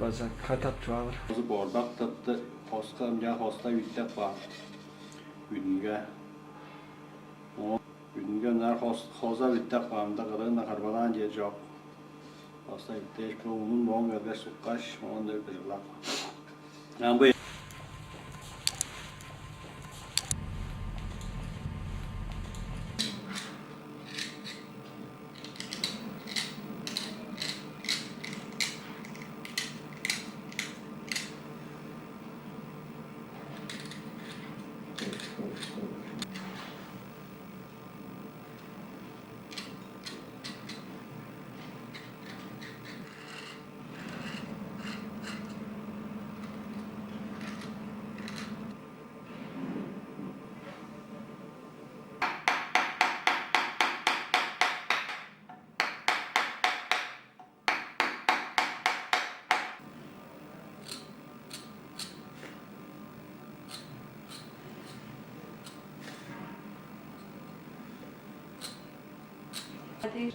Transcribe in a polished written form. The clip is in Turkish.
Bazı katap çoğalır. Bazı bordak tattı, hosta yüklep var. Günge. O günge ner hosta yüklep var. Da kadar ne karbalan diye cevap. Hosta yüklep, onun bon verge sukkaş, onun da yüklep. Yani bu Hadi.